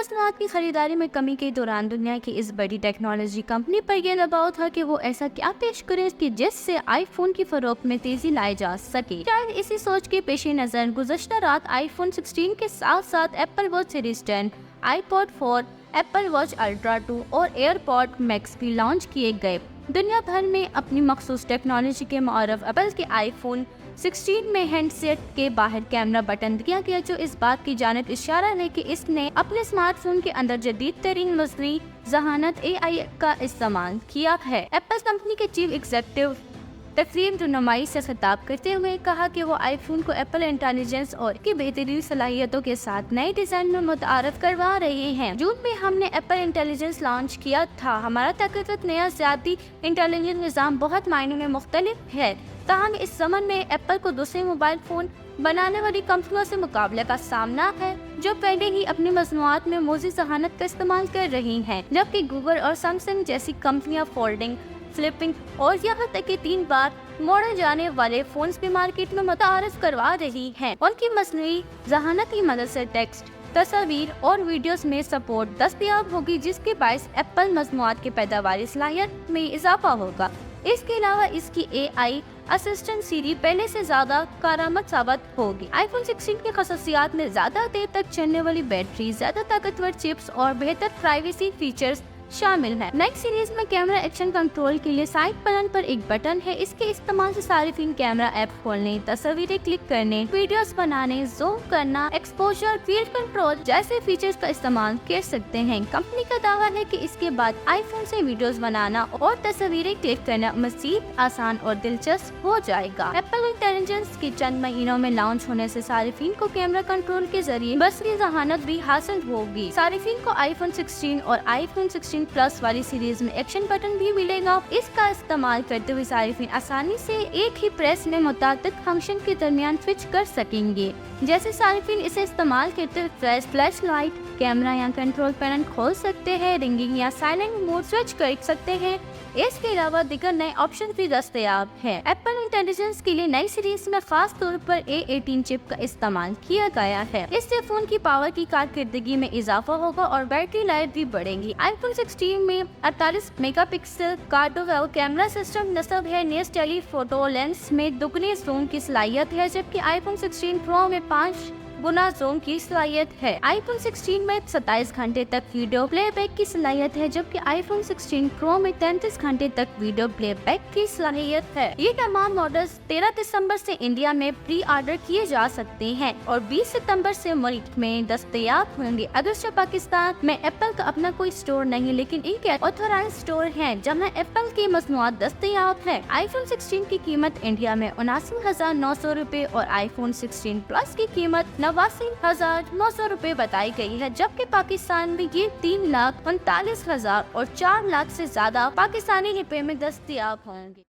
مصنوعات کی خریداری میں کمی کے دوران دنیا کی اس بڑی ٹیکنالوجی کمپنی پر یہ دباؤ تھا کہ وہ ایسا کیا پیش کرے کہ جس سے آئی فون کی فروخت میں تیزی لائی جا سکے۔ شاید اسی سوچ کے پیش نظر گزشتہ رات آئی فون 16 کے ساتھ ساتھ ایپل واچ سیریز 10، آئی پوڈ 4، ایپل واچ الٹرا 2 اور ایئر پوڈ میکس بھی لانچ کیے گئے۔ دنیا بھر میں اپنی مخصوص ٹیکنالوجی کے معروف ایپل کے آئی فون 16 میں ہینڈ سیٹ کے باہر کیمرہ بٹن دیا گیا، جو اس بات کی جانب اشارہ ہے کہ اس نے اپنے اسمارٹ فون کے اندر جدید ترین مصنوعی ذہانت AI کا استعمال کیا ہے۔ ایپل کمپنی کے چیف ایگزیکٹو تقریب رونمائی سے خطاب کرتے ہوئے کہا کہ وہ آئی فون کو ایپل انٹیلیجنس اور کی بہترین صلاحیتوں کے ساتھ نئے ڈیزائن میں متعارف کروا رہے ہیں۔ جون میں ہم نے ایپل انٹیلیجنس لانچ کیا تھا۔ ہمارا طاقتور نیا ذاتی انٹیلیجنس نظام بہت معنوں میں مختلف ہے، تاہم اس زمن میں ایپل کو دوسرے موبائل فون بنانے والی کمپنیوں سے مقابلے کا سامنا ہے جو پہلے ہی اپنی مصنوعات میں موزی ذہانت کا استعمال کر رہی ہیں، جبکہ گوگل اور سیمسنگ جیسی کمپنیاں فولڈنگ، فلپنگ اور یہاں تک کہ 3 بار موڑے جانے والے فونز بھی مارکیٹ میں متعارف کروا رہی ہیں۔ ان کی مصنوعی ذہانت کی مدد سے ٹیکسٹ، تصاویر اور ویڈیوز میں سپورٹ دستیاب ہوگی، جس کے باعث ایپل مصنوعات کی پیداواری صلاحیت میں اضافہ ہوگا۔ اس کے علاوہ اس کی AI اسسٹنٹ سیری پہلے سے زیادہ کارآمد ثابت ہوگی۔ آئی فون 16 کی خصوصیات میں زیادہ دیر تک چلنے والی بیٹری، زیادہ طاقتور چپس اور بہتر پرائیویسی فیچرز شامل ہیں۔ نئی سیریز میں کیمرہ ایکشن کنٹرول کے لیے سائڈ پینل پر ایک بٹن ہے۔ اس کے استعمال سے صارفین کیمرہ ایپ کھولنے، تصاویریں کلک کرنے، ویڈیوز بنانے، زوم کرنا، ایکسپوژر، فیلڈ کنٹرول جیسے فیچرز کا استعمال کر سکتے ہیں۔ کمپنی کا دعویٰ ہے کہ اس کے بعد آئی فون سے ویڈیوز بنانا اور تصاویریں کلک کرنا مزید آسان اور دلچسپ ہو جائے گا۔ ایپل انٹیلیجنس کے چند مہینوں میں لانچ ہونے سے صارفین کو کیمرہ کنٹرول کے ذریعے بصری ذہانت بھی حاصل ہوگی۔ صارفین کو آئی فون 16 اور آئی فون 16 پلس والی سیریز میں ایکشن بٹن بھی ملے گا۔ اس کا استعمال کرتے ہوئے صارفین آسانی سے ایک ہی پریس میں متعدد فنکشن کے درمیان سوئچ کر سکیں گے، جیسے صارفین اسے استعمال کرتے ہوئے فلیش لائٹ، کیمرہ یا کنٹرول پینل کھول سکتے ہیں، رنگنگ یا سائلنٹ موڈ سوئچ کر سکتے ہیں۔ اس کے علاوہ دیگر نئے آپشن بھی دستیاب ہیں۔ ایپل انٹیلیجنس کے لیے نئی سیریز میں خاص طور پر A18 چپ کا استعمال کیا گیا ہے۔ اس سے فون کی پاور کی کارکردگی میں اضافہ ہوگا اور بیٹری لائف بھی بڑھے گی۔ آئی فون 16 میں 48 میگا پکسل کا ڈویل کیمرہ سسٹم نصب ہے۔ نیز ٹیلی فوٹو لینس میں دگنے زوم کی صلاحیت ہے، جبکہ آئی فون 16 پرو میں 5 گنا زوم کی صلاحیت ہے۔ آئی فون 16 میں 27 گھنٹے تک ویڈیو پلے بیک کی صلاحیت ہے، جبکہ آئی فون 16 پرو میں 33 گھنٹے تک ویڈیو پلے بیک کی صلاحیت ہے۔ یہ تمام ماڈلز 13 دسمبر سے انڈیا میں پری آرڈر کیے جا سکتے ہیں اور 20 ستمبر سے ملک میں دستیاب ہوں گے۔ اگرچہ پاکستان میں ایپل کا اپنا کوئی اسٹور نہیں، لیکن ان کے آتھورائزڈ اسٹور ہیں جہاں ایپل کی مصنوعات دستیاب ہیں۔ آئی فون 16 کی قیمت انڈیا میں 79,900 روپے اور آئی فون 16 پلس کی قیمت 89,900 روپے بتائی گئی ہے، جبکہ پاکستان میں یہ 3,39,000 اور 4 لاکھ سے زیادہ پاکستانی روپے میں دستیاب ہوں گے۔